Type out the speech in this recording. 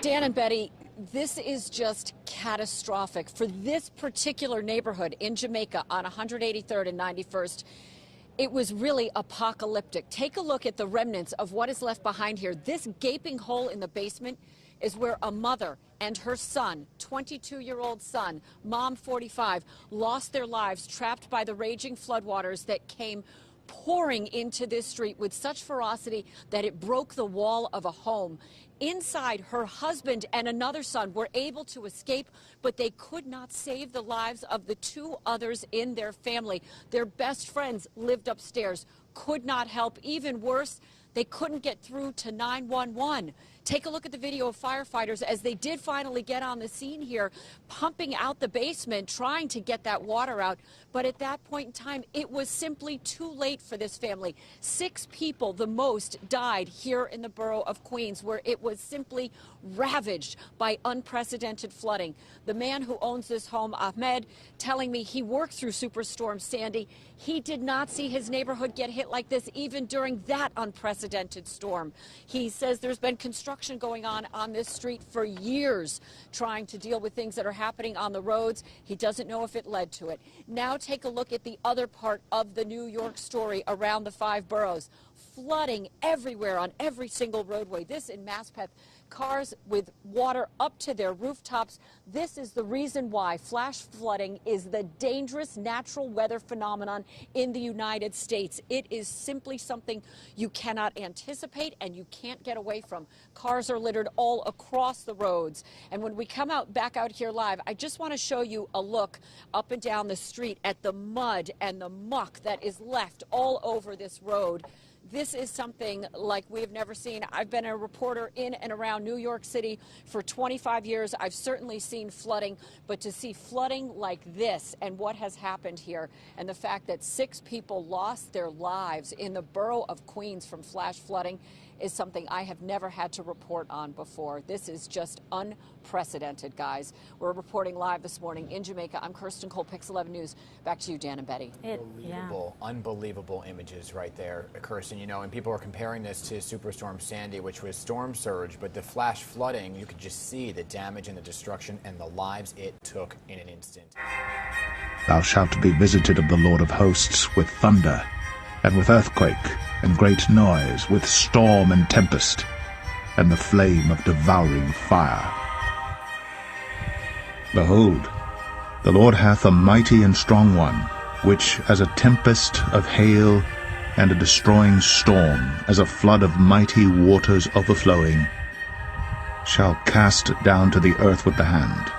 Dan and Betty, this is just catastrophic. For this particular neighborhood in Jamaica on 183rd and 91st, it was really apocalyptic. Take a look at the remnants of what is left behind here. This gaping hole in the basement is where a mother and her son, 22-year-old son, mom 45, lost their lives trapped by the raging floodwaters that came pouring into this street with such ferocity that it broke the wall of a home. Inside, her husband and another son were able to escape, but they could not save the lives of the two others in their family. Their best friends lived upstairs, could not help. Even worse, they couldn't get through to 911. Take a look at the video of firefighters as they did finally get on the scene here, pumping out the basement, trying to get that water out. But at that point in time, it was simply too late for this family. 6 people, the most, died here in the borough of Queens, where it was simply ravaged by unprecedented flooding. The man who owns this home, Ahmed, telling me he worked through Superstorm Sandy. He did not see his neighborhood get hit like this even during that unprecedented storm. He says there's been construction going on this street for years, trying to deal with things that are happening on the roads. He doesn't know if it led to it. Now take a look at the other part of the New York story around the 5 boroughs. Flooding everywhere on every single roadway. This in Maspeth, cars with water up to their rooftops. This is the reason why flash flooding is the dangerous natural weather phenomenon in the United States. It is simply something you cannot anticipate and you can't get away from. Cars are littered all across the roads. And when we come back out here live, I just want to show you a look up and down the street at the mud and the muck that is left all over this road. This is something like we've never seen. I've been a reporter in and around New York City for 25 years. I've certainly seen flooding, but to see flooding like this and what has happened here, and the fact that 6 people lost their lives in the borough of Queens from flash flooding, is something I have never had to report on before. This is just unprecedented, guys. We're reporting live this morning in Jamaica. I'm Kirsten Cole, Pix 11 News. Back to you, Dan and Betty. Unbelievable images right there, Kirsten. You know, and people are comparing this to Superstorm Sandy, which was storm surge, but the flash flooding, you could just see the damage and the destruction and the lives it took in an instant. Thou shalt be visited of the Lord of hosts with thunder, and with earthquake, and great noise, with storm and tempest, and the flame of devouring fire. Behold, the Lord hath a mighty and strong one, which as a tempest of hail, and a destroying storm, as a flood of mighty waters overflowing, shall cast down to the earth with the hand,